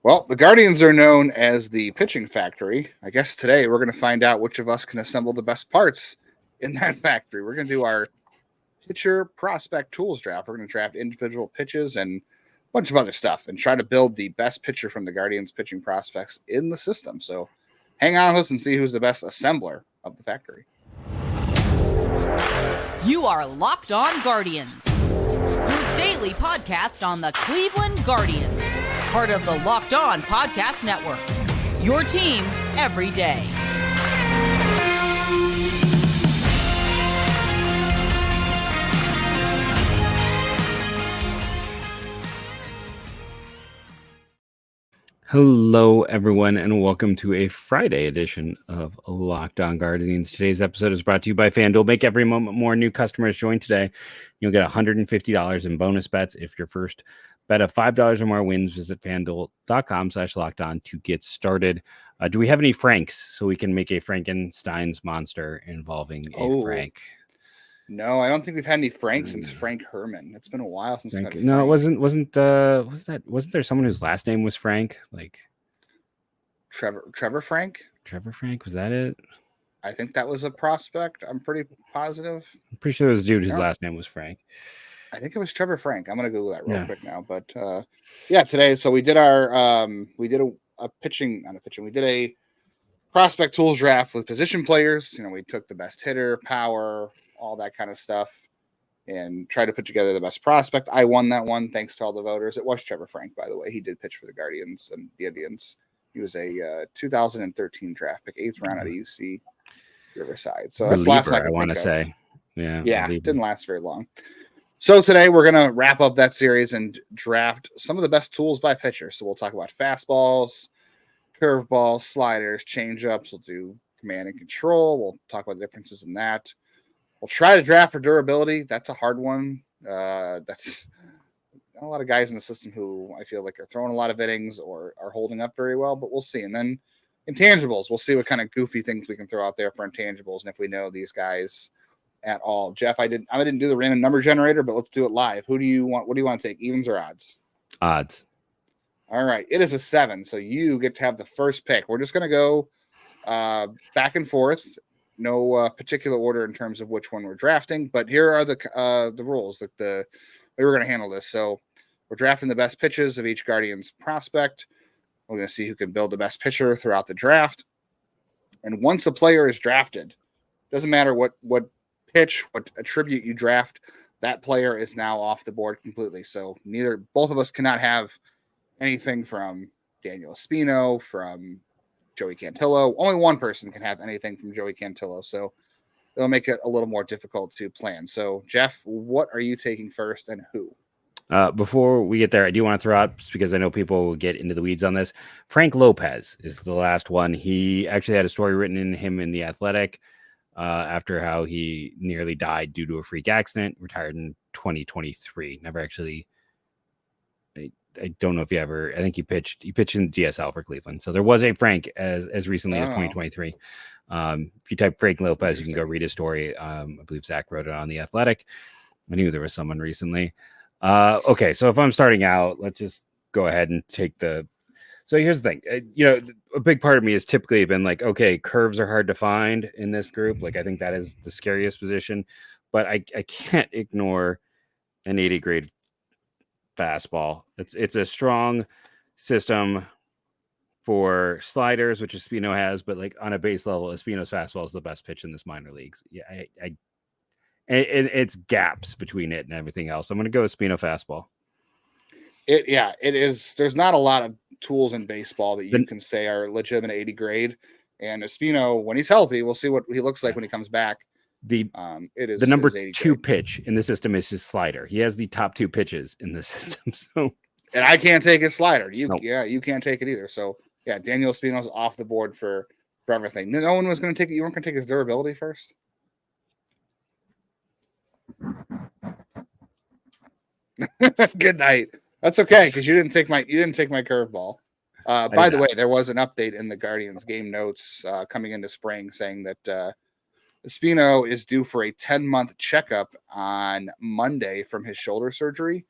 Well, the Guardians are known as the pitching factory. I guess today we're going to find out which of us can assemble the best parts in that factory. We're going to do our pitcher prospect tools draft. We're going to draft individual pitches and a bunch of other stuff and try to build the best pitcher from the Guardians pitching prospects in the system. So hang on with us and see who's the best assembler of the factory. You are Locked On Guardians, your daily podcast on the Cleveland Guardians, part of the Locked On Podcast Network, your team every day. Hello, everyone, and welcome to a Friday edition of Locked On Guardians. Today's episode is brought to you by FanDuel. Make every moment more. New customers join today. You'll get $150 in bonus bets if your first bet of $5 or more wins. Visit FanDuel.com/LockedOn to get started. Do we have any Franks so we can make a Frankenstein's monster involving a Frank? No, I don't think we've had any Frank since Frank Herrin. It's been a while since we've had Frank. No, wasn't there someone whose last name was Frank? Like Trevor Frank? Trevor Frank, was that it? I think that was a prospect. I'm pretty positive. I'm pretty sure it was a dude whose last name was Frank. I think it was Trevor Frank. I'm gonna Google that real quick now. But today, so we did our we did a prospect tools draft with position players. You know, we took the best hitter, power, all that kind of stuff, and try to put together the best prospect. I won that one thanks to all the voters. It was Trevor Frank, by the way. He did pitch for the Guardians and the Indians. He was a 2013 draft pick, 8th round out of UC Riverside. So that's the last I want to say. Yeah, it didn't last very long. So today we're going to wrap up that series and draft some of the best tools by pitcher. So we'll talk about fastballs, curveballs, sliders, changeups. We'll do command and control. We'll talk about the differences in that. We'll try to draft for durability. That's a hard one. That's not a lot of guys in the system who I feel like are throwing a lot of innings or are holding up very well, but we'll see. And then intangibles, we'll see what kind of goofy things we can throw out there for intangibles and if we know these guys at all. Jeff, I didn't do the random number generator, but let's do it live. Who do you want? What do you want to take? Evens or odds? Odds. All right. It is a 7. So you get to have the first pick. We're just going to go back and forth. No particular order in terms of which one we're drafting, but here are the rules that the way we're going to handle this. So we're drafting the best pitches of each Guardians prospect. We're going to see who can build the best pitcher throughout the draft. And once a player is drafted, doesn't matter what pitch, what attribute you draft, that player is now off the board completely. So both of us cannot have anything from Daniel Espino, from Joey Cantillo. Only one person can have anything from Joey Cantillo, so it'll make it a little more difficult to plan. So, Jeff, what are you taking first and who? Before we get there, I do want to throw out, just because I know people will get into the weeds on this, Frank Lopez is the last one. He actually had a story written in him in The Athletic after how he nearly died due to a freak accident, retired in 2023. Never actually... I don't know if I think he pitched in DSL for Cleveland. So there was a Frank as recently as 2023. If you type Frank Lopez, you can go read his story. I believe Zach wrote it on The Athletic. I knew there was someone recently. Okay. So if I'm starting out, let's just go ahead and take so here's the thing, a big part of me has typically been like, okay, curves are hard to find in this group. Like, I think that is the scariest position, but I can't ignore an 80 grade fastball. It's a strong system for sliders, which Espino has, but like on a base level, Espino's fastball is the best pitch in this minor leagues. Yeah, it's gaps between it and everything else. I'm going to go Espino fastball. It is. There's not a lot of tools in baseball that you can say are legitimate 80 grade. And Espino, when he's healthy, we'll see what he looks like when he comes back. The number 2 pitch in the system is his slider. He has the top 2 pitches in the system. So, and I can't take his slider. You can't take it either. So yeah, Daniel Espino's off the board for everything. No one was going to take it. You weren't going to take his durability first. Good night. That's okay because you didn't take my curveball. By the way, there was an update in the Guardians game notes coming into spring saying that Espino is due for a 10-month checkup on Monday from his shoulder surgery.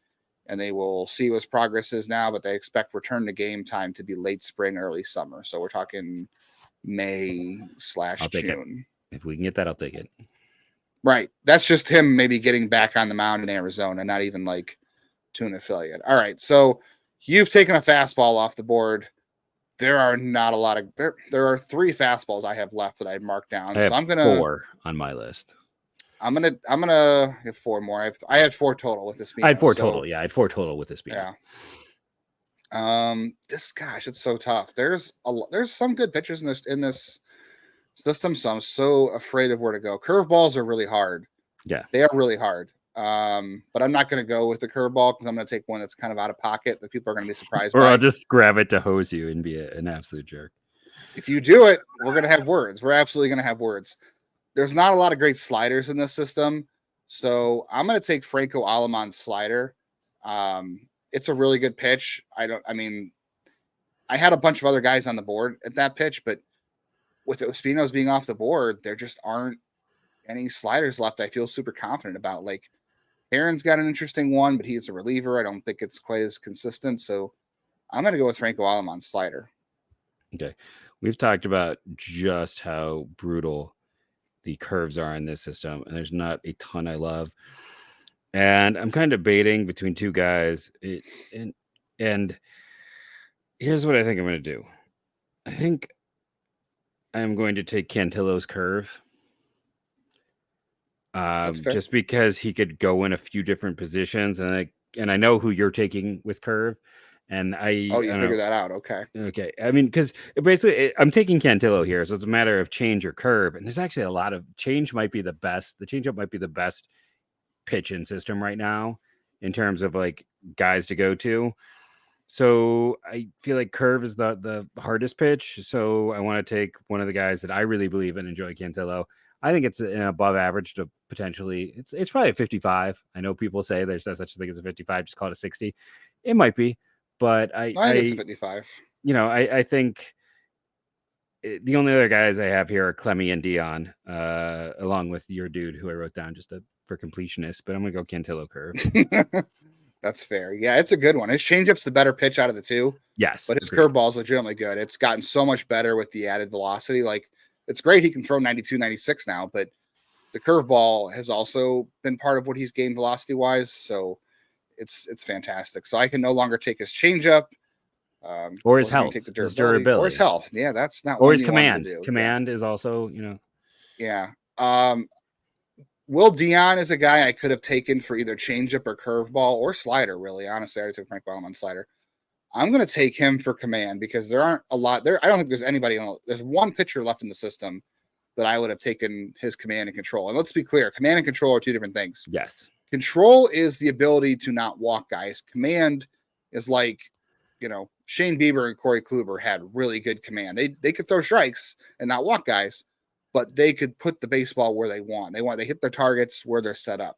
and they will see what his progress is now, but they expect return to game time to be late spring, early summer. So we're talking May/June. If we can get that, I'll take it. Right. That's just him maybe getting back on the mound in Arizona, not even like to an affiliate. All right. So you've taken a fastball off the board. There are not a lot of there are 3 fastballs I have left that I've marked down. I have so I'm gonna 4 on my list. I'm gonna have 4 more. I had 4 total with this. I had 4 total. Yeah, I had 4 total with this. Yeah. It's so tough. There's some good pitchers in this system, so I'm so afraid of where to go. Curveballs are really hard. Yeah, they are really hard. But I'm not going to go with the curveball because I'm going to take one that's kind of out of pocket that people are going to be surprised or by. I'll just grab it to hose you and be an absolute jerk. If you do it, we're going to have words. We're absolutely going to have words. There's not a lot of great sliders in this system, so I'm going to take Franco Aleman's slider. It's a really good pitch. I had a bunch of other guys on the board at that pitch, but with the Espino's being off the board, there just aren't any sliders left I feel super confident about. Like, Herrin's got an interesting one, but he's a reliever. I don't think it's quite as consistent. So I'm going to go with Franco Aleman's slider. Okay. We've talked about just how brutal the curves are in this system, and there's not a ton I love. And I'm kind of debating between 2 guys. And here's what I think I'm going to do. I think I'm going to take Cantillo's curve. Just because he could go in a few different positions, and I know who you're taking with curve, and you figured that out. Okay. I mean, because basically I'm taking Cantillo here, so it's a matter of change or curve, and there's actually a lot of change. Might be the best. The changeup might be the best pitch in system right now in terms of like guys to go to. So I feel like curve is the hardest pitch. So I want to take one of the guys that I really believe in, enjoy Cantillo. I think it's an above average to potentially, it's probably a 55. I know people say there's no such thing as a 55, just call it a 60. It might be, but I think it's a 55. I think the only other guys I have here are Clemmey and Dion, along with your dude who I wrote down just for completionist, but I'm going to go Cantillo curve. That's fair. Yeah, it's a good one. His changeup's the better pitch out of the 2. Yes. But his curveball's legitimately good. It's gotten so much better with the added velocity. Like, it's great he can throw 92, 96 now, but the curveball has also been part of what he's gained velocity-wise, so it's fantastic. So I can no longer take his changeup. Or his health, take the durability. Or his health. Yeah, that's not or his command. Command is also, Yeah. Will Dion is a guy I could have taken for either changeup or curveball or slider, really. Honestly, I took Franco Aleman slider. I'm going to take him for command because there aren't a lot there. I don't think there's anybody there's one pitcher left in the system that I would have taken his command and control. And let's be clear, command and control are 2 different things. Yes. Control is the ability to not walk guys. Command is like, Shane Bieber and Corey Kluber had really good command. They could throw strikes and not walk guys, but they could put the baseball where they want. They hit their targets where they're set up.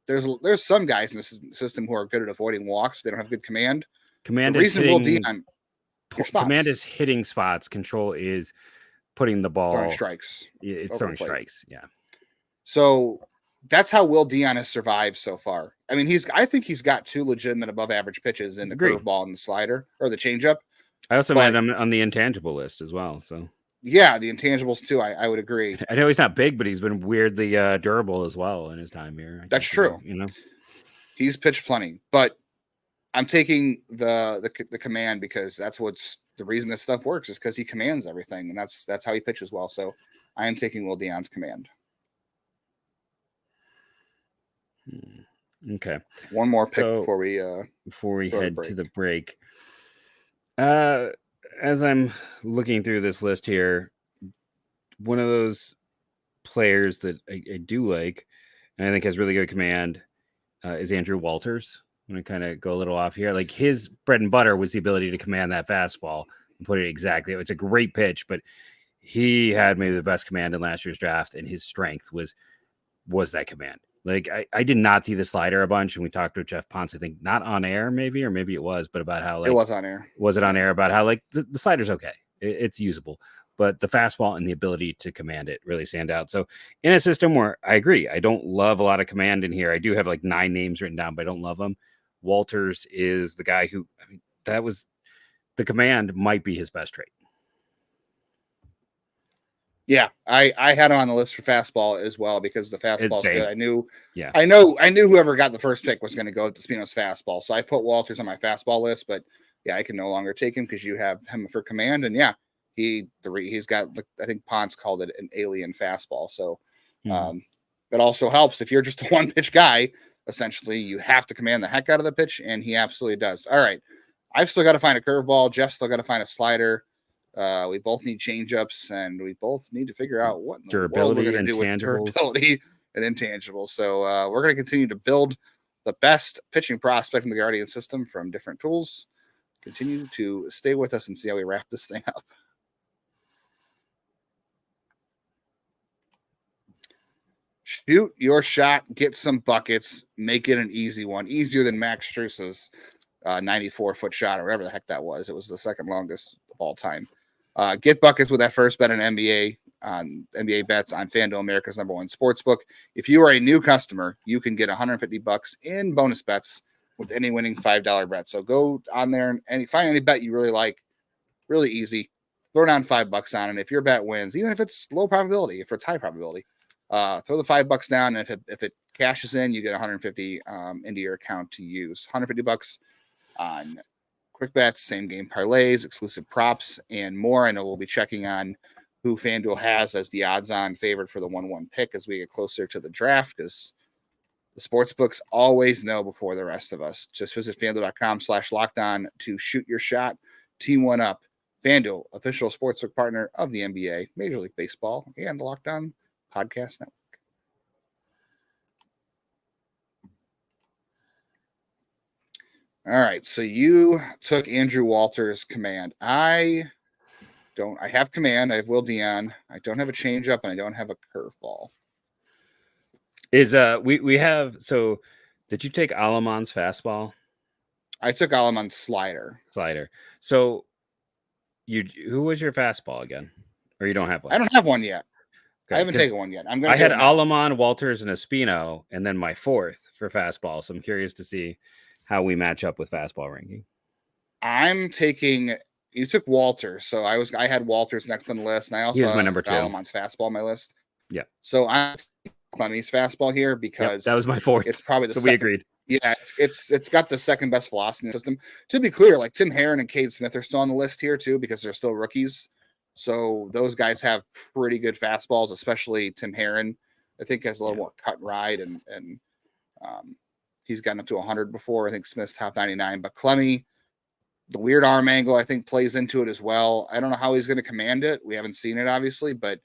There's some guys in this system who are good at avoiding walks, but they don't have good command. Command is hitting spots. Control is putting the ball throwing strikes. It's throwing strikes. Yeah. So that's how Will Dion has survived so far. I mean, I think he's got 2 legitimate above average pitches in the curveball and the slider or the changeup. I also had him on the intangible list as well. So yeah, the intangibles too. I would agree. I know he's not big, but he's been weirdly durable as well in his time here. That's true. He's pitched plenty, but I'm taking the command because that's what's the reason this stuff works is because he commands everything, and that's how he pitches well. So I am taking Will Dion's command. Okay. One more pick before we head to the break. As I'm looking through this list here, one of those players that I do like, and I think has really good command, is Andrew Walters. I'm going to kind of go a little off here. Like, his bread and butter was the ability to command that fastball and put it exactly. It's a great pitch, but he had maybe the best command in last year's draft, and his strength was that command. Like, I did not see the slider a bunch, and we talked with Jeff Ponce, I think, not on air, maybe, or maybe it was, but about how, like, it was on air. Was it on air about how, like, the slider's okay. It's usable. but the fastball and the ability to command it really stand out. So in a system where I agree, I don't love a lot of command in here. I do have like 9 names written down, but I don't love them. Walters is the guy who, I mean, that was the command might be his best trait. Yeah, I had on the list for fastball as well because the fastball's Same. good. I knew Yeah. whoever got the first pick was going to go with Espino's fastball. So I put Walters on my fastball list, but yeah, I can no longer take him because you have him for command. And yeah, he's got, I think Ponce called it an alien fastball. So it also helps if you're just a one pitch guy. Essentially, you have to command the heck out of the pitch, and he absolutely does. All right, I've still got to find a curveball. Jeff's still got to find a slider. We both need changeups, and we both need to figure out what in the world we're going to do with durability and intangibles. So we're going to continue to build the best pitching prospect in the Guardian system from different tools. Continue to stay with us and see how we wrap this thing up. Shoot your shot, get some buckets, make it an easy one, easier than Max Struess's 94-foot shot or whatever the heck that was. It was the second longest of all time. Get buckets with that first bet on NBA bets on FanDuel, America's #1 sportsbook. If you are a new customer, you can get $150 in bonus bets with any winning $5 bet. So go on there and find any bet you really like. Really easy. Throw down $5 on it. If your bet wins, even if it's low probability, if it's high probability, throw the $5 down. And if it cashes in, you get 150 into your account to use. $150 on quick bets, same game parlays, exclusive props, and more. I know we'll be checking on who FanDuel has as the odds-on favorite for the 1-1 pick as we get closer to the draft, because the sports books always know before the rest of us. Just visit FanDuel.com/lockedon to shoot your shot. Team one up. FanDuel, official sportsbook partner of the NBA, Major League Baseball, and the Locked On Podcast Network. All right, so you took Andrew Walters' command. I have command. I have Will Dion. I don't have a changeup, and I don't have a curveball. We have, so did you take Aleman's fastball? I took Aleman's slider. So who was your fastball again? Or you don't have one? I don't have one yet. Okay, I haven't taken one yet. I had Aleman, Walters, and Espino, and then my fourth for fastball. So I'm curious to see how we match up with fastball ranking. You took Walters, so I had Walters next on the list, and I also my number 2. Aleman's fastball on my list. Yeah. So I'm Clemmey's fastball here because that was my fourth. It's probably the so we agreed. Yeah, it's got the second best velocity in the system. To be clear, like Tim Herrin and Cade Smith are still on the list here too because they're still rookies. So those guys have pretty good fastballs, especially Tim Herrin. I think has a little more cut and ride, and he's gotten up to 100 before. I think Smith's top 99, but Clemmey, the weird arm angle, I think plays into it as well. I don't know how he's going to command it. We haven't seen it obviously, but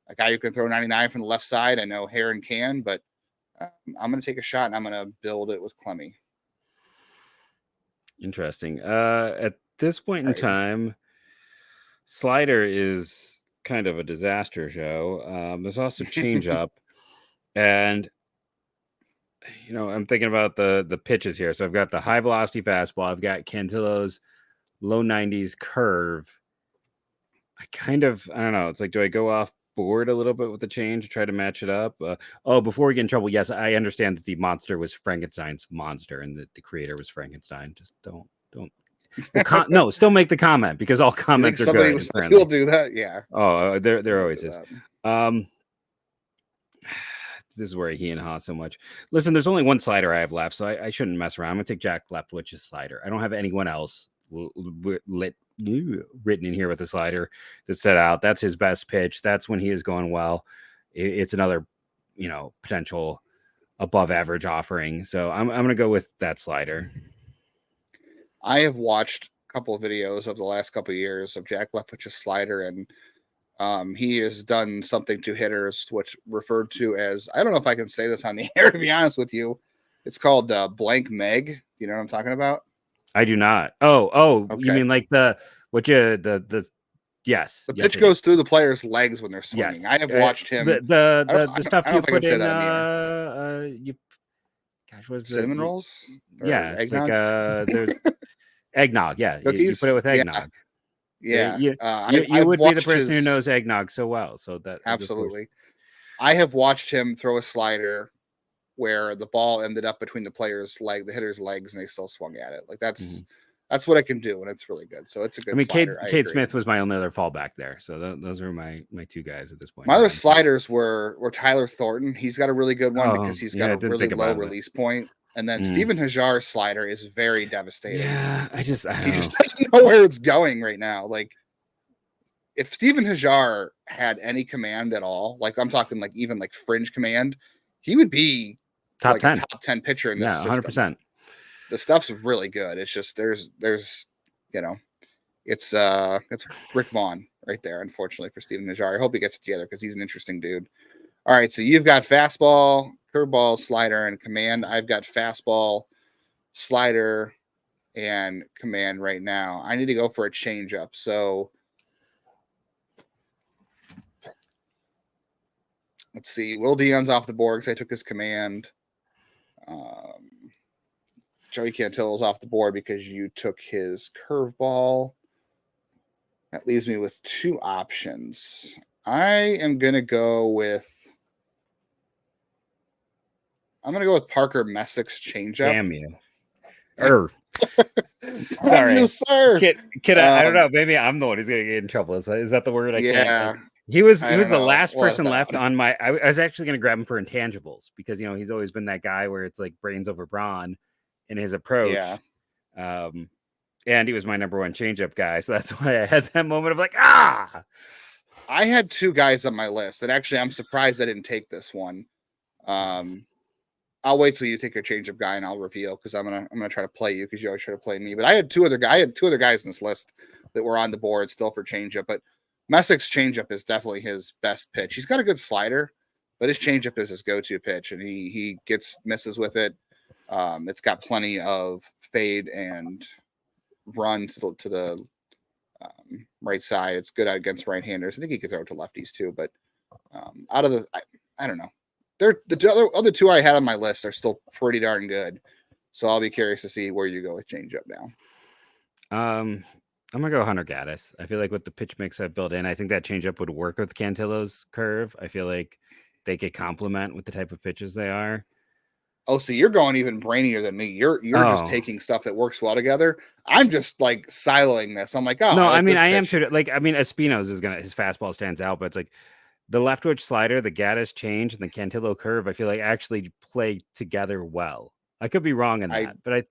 a guy who can throw 99 from the left side, I know Herrin can, but I'm going to take a shot and I'm going to build it with Clemmey. Interesting. At this point in time, slider is kind of a disaster show. There's also changeup, and I'm thinking about the pitches here. So I've got the high velocity fastball. I've got Cantillo's low 90s curve. I don't know. It's like, do I go off board a little bit with the change to try to match it up? Before we get in trouble, yes, I understand that the monster was Frankenstein's monster and that the creator was Frankenstein. Just don't. No, still make the comment because all comments are good. Somebody will do that, yeah. Oh, there always is. This is where he and Ha so much. Listen, there's only one slider I have left, so I shouldn't mess around. I'm going to take Jack Leftwich's slider. I don't have anyone else written in here with the slider that's set out. That's his best pitch. That's when he is going well. It's another, potential above average offering. So I'm going to go with that slider. I have watched a couple of videos of the last couple of years of Jack Leftwich's slider, and he has done something to hitters, which referred to as, I don't know if I can say this on the air, to be honest with you. It's called blank Meg. You know what I'm talking about? I do not. Oh, okay. You mean like yes. The pitch goes through the player's legs when they're swinging. Yes. I have watched him. The stuff you put in, cinnamon rolls? Yeah. It's like, there's eggnog. Yeah. You put it with eggnog. Yeah, You I've would be the watched person who his knows eggnog so well. So that of course. absolutely. I have watched him throw a slider where the ball ended up between the hitter's legs, and they still swung at it. Like that's what I can do, and it's really good. So it's a good slider. I Cade agree. Smith was my only other fallback there. So those are my two guys at this point. My other sliders were Tyler Thornton. He's got a really good one Oh, because he's yeah, got I a didn't really think low about it. release point. And then Stephen Hajar's slider is very devastating. Yeah, I he don't just doesn't know where it's going right now. Like, if Stephen Hajar had any command at all, like I'm talking like even like fringe command, he would be top like 10. a top 10 pitcher in this system. 100%. The stuff's really good. It's just there's it's Rick Vaughn right there, unfortunately, for Stephen Hajar. I hope he gets it together because he's an interesting dude. All right, so you've got fastball, curveball, slider, and command. I've got fastball, slider, and command right now. I need to go for a changeup. So let's see. Will Dion's off the board because I took his command. Joey Cantillo's off the board because you took his curveball. That leaves me with two options. I am going to go with Parker Messick's changeup. Damn you. Sorry. Sir. Kid, I don't know. Maybe I'm the one who's going to get in trouble. Is that the word? Yeah. He was the last We'll person left on my. I was actually going to grab him for intangibles because he's always been that guy where it's like brains over brawn in his approach. Yeah. And he was my number one changeup guy, so that's why I had that moment of like, ah. I had two guys on my list, and actually, I'm surprised I didn't take this one. I'll wait till you take your changeup guy, and I'll reveal because I'm gonna try to play you because you always try to play me. But I had two other guys in this list that were on the board still for changeup. But Messick's changeup is definitely his best pitch. He's got a good slider, but his changeup is his go-to pitch, and he misses with it. It's got plenty of fade and run to the right side. It's good against right-handers. I think he could throw it to lefties too, but out of the, I don't know. The other two I had on my list are still pretty darn good. So I'll be curious to see where you go with changeup now. I'm gonna go Hunter Gaddis. I feel like with the pitch mix I've built in, I think that changeup would work with Cantillo's curve. I feel like they could complement with the type of pitches they are. Oh, so you're going even brainier than me. You're just taking stuff that works well together. I'm just like siloing this. I'm like, oh, no, I am pitch. too. Like, Espino's his fastball stands out, but it's like the Leftwich slider, the Gaddis change, and the Cantillo curve. I feel like actually play together well. I could be wrong in that, but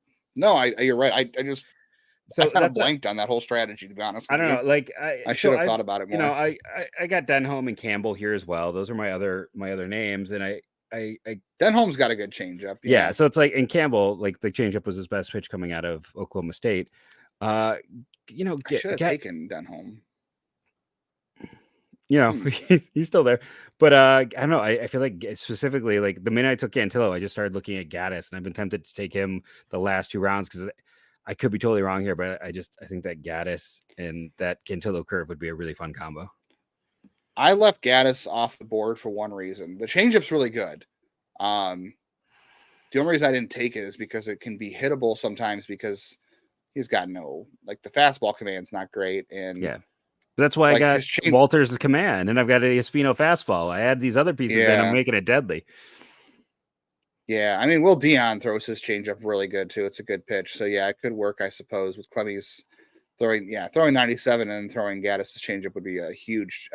you're right. I kind of blanked on that whole strategy, to be honest. I don't know. Like I should have thought about it more. I got Denholm and Campbell here as well. Those are my other names, and I Denholm's got a good changeup. Yeah, so it's like, and Campbell, like the changeup was his best pitch coming out of Oklahoma State. I should have taken Denholm. He's still there, but I don't know. I feel like specifically, like the minute I took Cantillo, I just started looking at Gaddis, and I've been tempted to take him the last two rounds because I could be totally wrong here, but I think that Gaddis and that Cantillo curve would be a really fun combo. I left Gaddis off the board for one reason. The changeup's really good. The only reason I didn't take it is because it can be hittable sometimes because he's got the fastball command's not great. And yeah, that's why I got Walter's command and I've got a Espino fastball. I add these other pieces and I'm making it deadly. Yeah. I mean, Will Dion throws his changeup really good too. It's a good pitch. So yeah, it could work, I suppose, with Clemmey's throwing 97 and throwing Gaddis' changeup would be a huge,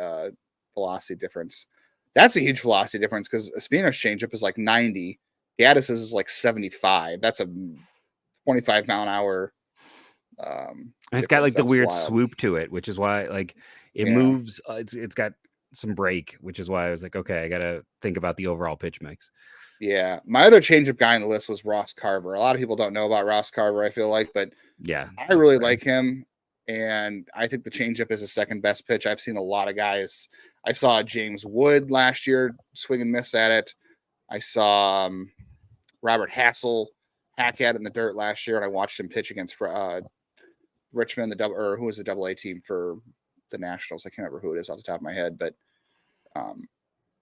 velocity difference. That's a huge velocity difference because Espino's changeup is like 90. Gaddis is like 75. That's a 25 mile an hour. And it's got like the weird swoop to it, which is why like it moves. It's got some break, which is why I was like, okay, I got to think about the overall pitch mix. Yeah. My other changeup guy on the list was Ross Carver. A lot of people don't know about Ross Carver, I feel like, but yeah, I really like him. And I think the changeup is the second best pitch. I've seen a lot of guys. I saw James Wood last year swing and miss at it. I saw Robert Hassel hack at it in the dirt last year, and I watched him pitch against Richmond, who was the AA team for the Nationals. I can't remember who it is off the top of my head, but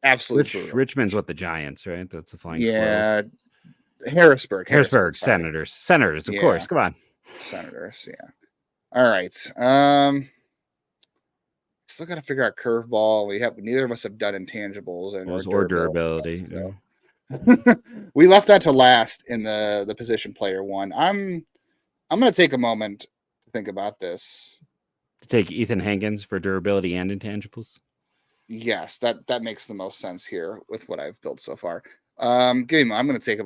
absolutely. Richmond's what the Giants, right? That's the flying squirrel. Harrisburg, Senators, of course. Come on, Senators. Yeah. All right. still got to figure out curveball. Neither of us have done intangibles or durability. So. We left that to last in the position player one. I'm going to take a moment to think about this. To take Ethan Hankins for durability and intangibles. Yes, that makes the most sense here with what I've built so far. I'm going to think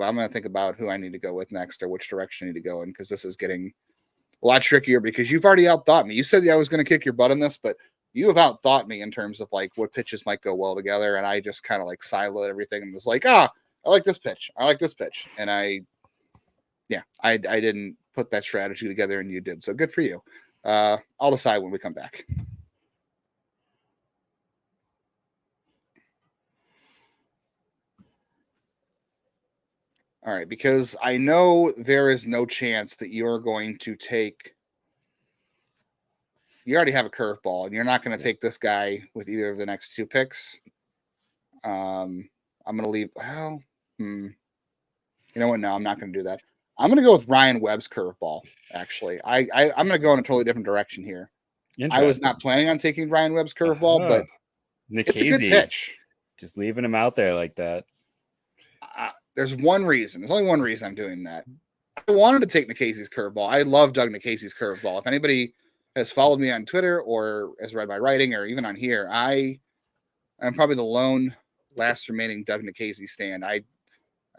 about who I need to go with next or which direction I need to go in, because this is getting a lot trickier because you've already outthought me. You said I was going to kick your butt in this, but you have outthought me in terms of like what pitches might go well together. And I just kind of like siloed everything and was like, I like this pitch. I like this pitch. And I didn't put that strategy together and you did. So good for you. I'll decide when we come back. All right, because I know there is no chance that you're going to take. You already have a curveball, and you're not going to take this guy with either of the next two picks. I'm going to leave. Well, you know what? No, I'm not going to do that. I'm going to go with Ryan Webb's curveball. Actually, I'm going to go in a totally different direction here. I was not planning on taking Ryan Webb's curveball, but it's a good pitch. Just leaving him out there like that. There's one reason. There's only one reason I'm doing that. I wanted to take Nikhazy's curveball. I love Doug Nikhazy's curveball. If anybody has followed me on Twitter or has read my writing or even on here, I'm probably the lone last remaining Doug Nikhazy stand. I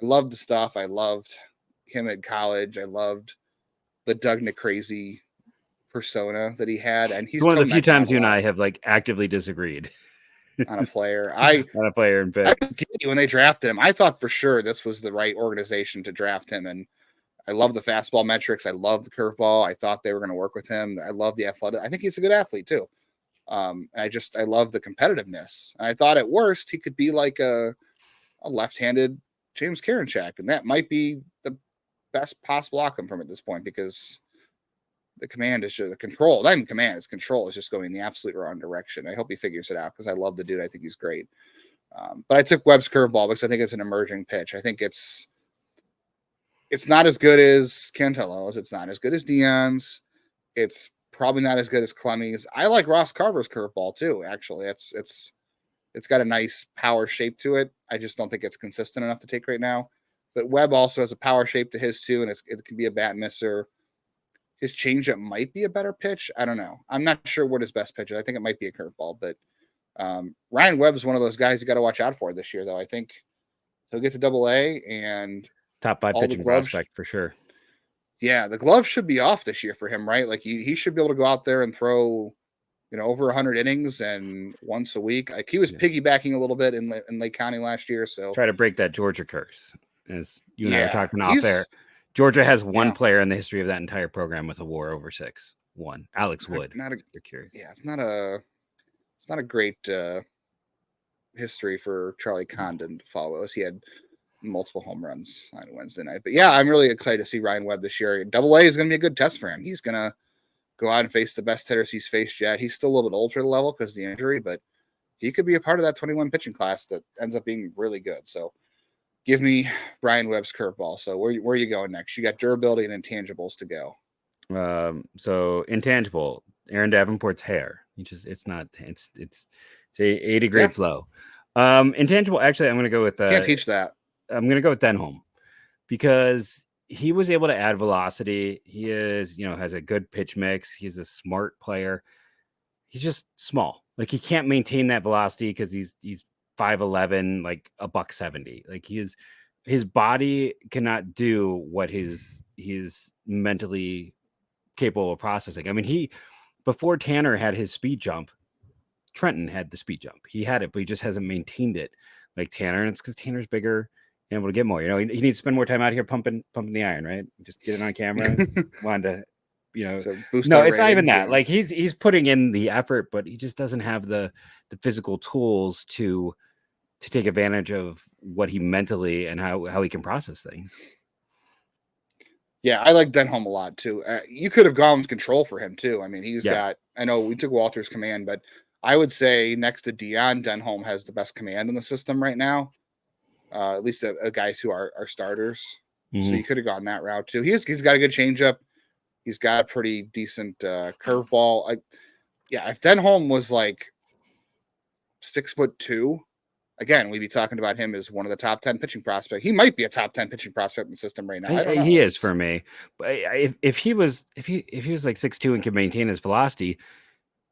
loved the stuff. I loved him at college. I loved the Doug Nikhazy persona that he had. And he's one of the few times you and I have like actively disagreed on a player. On a player in pick. When they drafted him, I thought for sure this was the right organization to draft him. And I love the fastball metrics. I love the curveball. I thought they were going to work with him. I love the athletic. I think he's a good athlete too. I love the competitiveness. And I thought at worst he could be like a left-handed James Karinchak, and that might be the best possible outcome from at this point, because the command is just the control. Not even command, it's control is just going in the absolute wrong direction. I hope he figures it out because I love the dude. I think he's great. But I took Webb's curveball because I think it's an emerging pitch. I think it's not as good as Cantillo's. It's not as good as Dion's. It's probably not as good as Clemmey's. I like Ross Carver's curveball too. Actually, it's got a nice power shape to it. I just don't think it's consistent enough to take right now. But Webb also has a power shape to his too, and it can be a bat misser. His changeup might be a better pitch. I don't know. I'm not sure what his best pitch is. I think it might be a curveball, but Ryan Webb is one of those guys you got to watch out for this year, though. I think he'll get to Double-A and top 5 pitching prospect for sure. Yeah, the glove should be off this year for him, right? Like he should be able to go out there and throw, over 100 innings and once a week. Like he was piggybacking a little bit in Lake County last year. So try to break that Georgia curse, as you and I are talking off there. Georgia has one player in the history of that entire program with a WAR over 6. One, Alex Wood. You're curious. Yeah, it's not a great history for Charlie Condon to follow, as he had multiple home runs on Wednesday night. But yeah, I'm really excited to see Ryan Webb this year. Double-A is going to be a good test for him. He's going to go out and face the best hitters he's faced yet. He's still a little bit old for the level because of the injury, but he could be a part of that 21 pitching class that ends up being really good. So give me Ryan Webb's curveball. So where are you going next? You got durability and intangibles to go. So intangible, Aaron Davenport's hair. It's a 80 grade flow. Intangible, actually, I'm going to go with can't teach that. I'm going to go with Denholm because he was able to add velocity. He is, has a good pitch mix. He's a smart player. He's just small. Like he can't maintain that velocity because he's 5'11", like $170. Like his body cannot do what he's mentally capable of processing. I mean, before Tanner had his speed jump, Trenton had the speed jump. He had it, but he just hasn't maintained it like Tanner. And it's because Tanner's bigger and able to get more. He needs to spend more time out here pumping the iron, right? Just get it on camera. Wanted to, so boost no, it's not even that. Like he's putting in the effort, but he just doesn't have the physical tools to take advantage of what he mentally and how he can process things. Yeah, I like Denholm a lot too. You could have gone with control for him too. I mean, he's got. I know we took Walter's command, but I would say next to Dion, Denholm has the best command in the system right now. At least guys who are starters. Mm-hmm. So you could have gone that route too. He's got a good changeup. He's got a pretty decent curveball. If Denholm was like 6'2". Again, we'd be talking about him as one of the top 10 pitching prospects. He might be a top 10 pitching prospect in the system right now. I don't know. He is for me. But if he was like 6'2" and could maintain his velocity,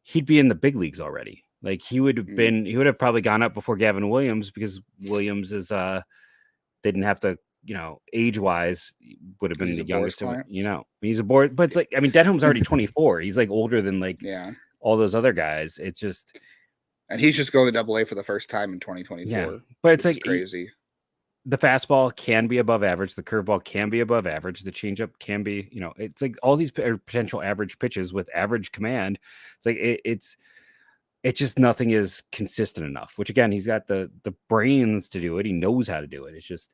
he'd be in the big leagues already. Like he would have probably gone up before Gavin Williams, because Williams is didn't have to, age wise would have been the youngest of, he's a board, but it's like, I mean, Denholm's already 24. He's like older than all those other guys. It's just, and he's just going to AA for the first time in 2024. Yeah, but it's like crazy. The fastball can be above average. The curveball can be above average. The changeup can be, it's like all these potential average pitches with average command. It's like, it's just nothing is consistent enough, which again, he's got the brains to do it. He knows how to do it. It's just,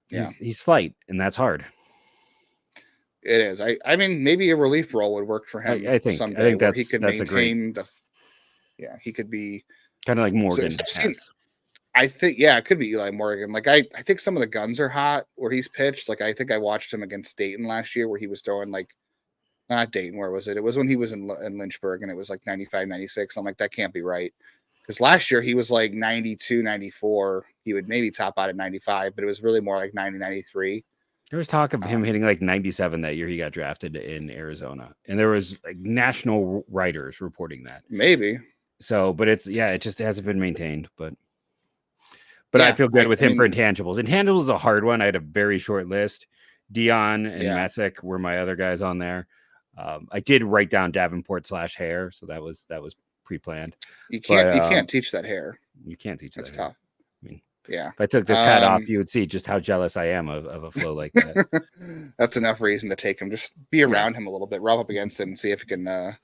he's slight, and that's hard. It is. I mean, maybe a relief role would work for him. I think someday where he could maintain he could be kind of like Morgan. I think, it could be Eli Morgan. Like I think some of the guns are hot where he's pitched. Like I think I watched him against Dayton last year where he was throwing not Dayton. Where was it? It was when he was in Lynchburg, and it was like 95, 96. I'm like, that can't be right. Because last year he was like 92, 94. He would maybe top out at 95, but it was really more like 90, 93. There was talk of him hitting like 97 that year he got drafted in Arizona. And there was like national writers reporting that. Maybe. So, but it just hasn't been maintained. But I feel good with him for intangibles. Intangibles is a hard one. I had a very short list. Dion and Messick were my other guys on there. I did write down Davenport/hair, so that was pre-planned. You can't teach that hair. You can't teach that. That's tough. I mean, yeah. If I took this hat off, you would see just how jealous I am of a flow like that. That's enough reason to take him. Just be around him a little bit, rub up against him, and see if you can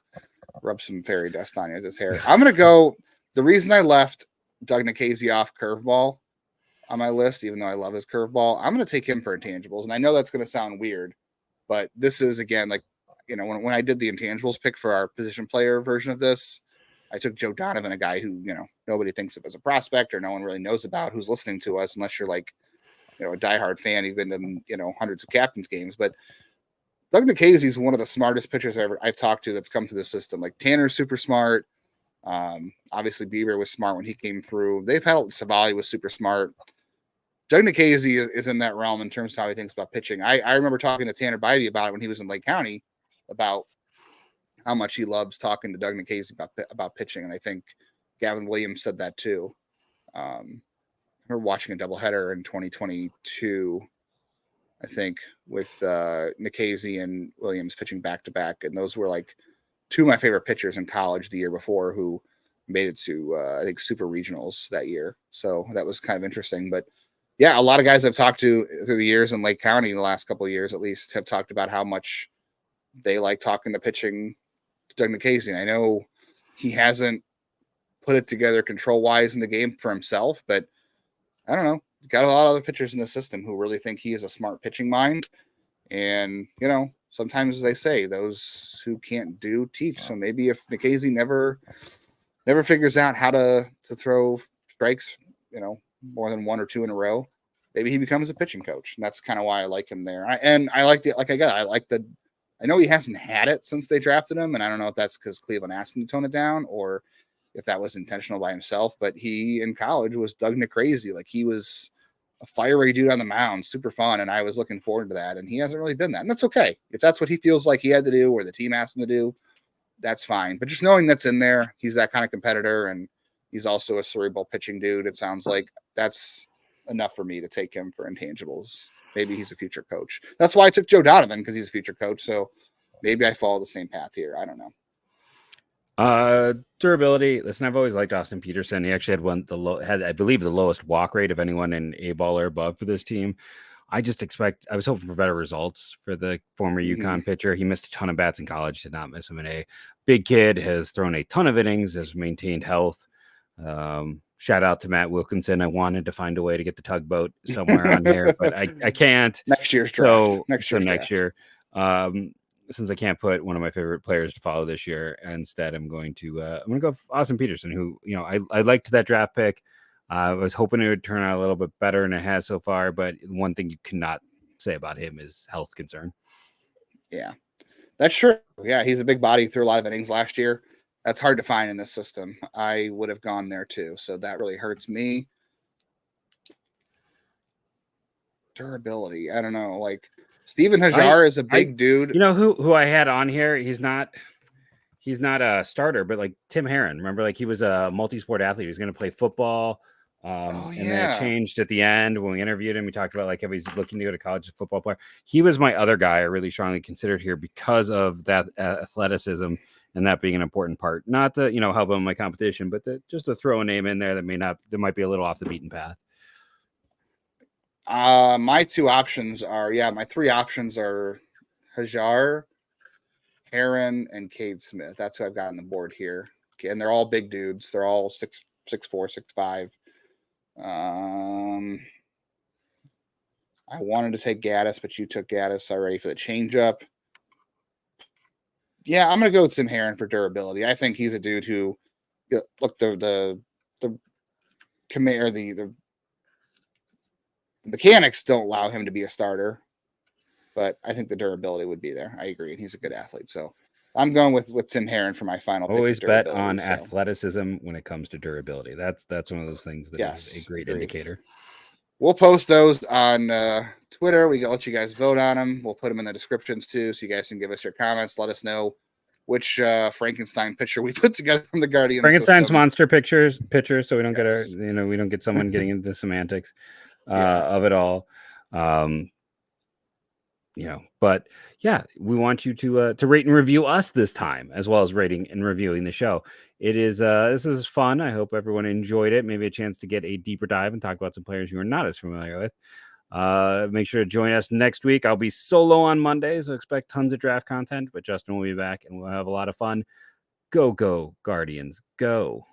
rub some fairy dust on his hair. I'm gonna go. The reason I left Doug Nikhazy off curveball on my list, even though I love his curveball, I'm gonna take him for intangibles. And I know that's gonna sound weird, but this is again like, when I did the intangibles pick for our position player version of this, I took Joe Donovan, a guy who, nobody thinks of as a prospect or no one really knows about who's listening to us, unless you're like, a diehard fan, even in, hundreds of captains games. But Doug Nikhazy is one of the smartest pitchers I've talked to that's come through the system. Like Tanner's super smart. Obviously Bieber was smart when he came through. They've had Savali was super smart. Doug Nikhazy is in that realm in terms of how he thinks about pitching. I remember talking to Tanner Bybee about it when he was in Lake County, about how much he loves talking to Doug Nikhazy about pitching. And I think Gavin Williams said that too. I remember watching a doubleheader in 2022, I think, with Nikhazy and Williams pitching back to back. And those were like two of my favorite pitchers in college the year before who made it to, I think, super regionals that year. So that was kind of interesting. But yeah, a lot of guys I've talked to through the years in Lake County, the last couple of years at least, have talked about how much they like talking to pitching to Doug Nikhazy. I know he hasn't put it together control-wise in the game for himself, but I don't know. Got a lot of other pitchers in the system who really think he is a smart pitching mind. And, sometimes they say those who can't do teach. So maybe if Nikhazy never figures out how to throw strikes, more than one or two in a row, maybe he becomes a pitching coach. And that's kind of why I like him there. I know he hasn't had it since they drafted him, and I don't know if that's because Cleveland asked him to tone it down or if that was intentional by himself, but he in college was Doug Nikhazy. Like he was a fiery dude on the mound, super fun, and I was looking forward to that, and he hasn't really been that, and that's okay. If that's what he feels like he had to do or the team asked him to do, that's fine. But just knowing that's in there, he's that kind of competitor, and he's also a cerebral pitching dude. It sounds like that's enough for me to take him for intangibles. Maybe he's a future coach. That's why I took Joe Donovan, because he's a future coach. So maybe I follow the same path here. I don't know. Durability. Listen, I've always liked Austin Peterson. He actually had I believe the lowest walk rate of anyone in A-ball or above for this team. I was hoping for better results for the former UConn pitcher. He missed a ton of bats in college, did not miss them in A. Big kid, has thrown a ton of innings, has maintained health. Shout out to Matt Wilkinson. I wanted to find a way to get the tugboat somewhere on here, but I can't. Next year's draft. Next year. Since I can't put one of my favorite players to follow this year, instead I'm going to go Austin Peterson, who I liked that draft pick. I was hoping it would turn out a little bit better, and it has so far. But one thing you cannot say about him is health concern. Yeah, that's true. Yeah, he's a big body, threw a lot of innings last year. That's hard to find in this system. I would have gone there too, so that really hurts me. Durability, I don't know. Like Steven Hajar is a big dude. You know who I had on here? He's not a starter, but like Tim Herrin. Remember, like he was a multi-sport athlete. He's going to play football. And then it changed at the end when we interviewed him. We talked about like if he's looking to go to college as a football player. He was my other guy I really strongly considered here because of that athleticism and that being an important part. Not to help him in my competition, but just to throw a name in there that might be a little off the beaten path. My three options are Hajar, Herrin, and Cade Smith. That's who I've got on the board here. Okay, and they're all big dudes. They're all 6'4", 6'5". I wanted to take Gaddis, but you took Gaddis already for the changeup. Yeah, I'm gonna go with Tim Herrin for durability. I think he's a dude who, look, the mechanics don't allow him to be a starter, but I think the durability would be there. I agree, and he's a good athlete. So I'm going with Tim Herrin for my final. Always bet on athleticism when it comes to durability. That's one of those things that is a great indicator. We'll post those on Twitter. We can let you guys vote on them. We'll put them in the descriptions too, so you guys can give us your comments. Let us know which Frankenstein picture we put together from the Guardians. Frankenstein's system. monster picture, so we don't get we don't get someone getting into the semantics of it all. But yeah, we want you to rate and review us this time, as well as rating and reviewing the show. It is this is fun. I hope everyone enjoyed it. Maybe a chance to get a deeper dive and talk about some players you are not as familiar with. Make sure to join us next week. I'll be solo on Monday, so expect tons of draft content, but Justin will be back and we'll have a lot of fun. Go Guardians, go.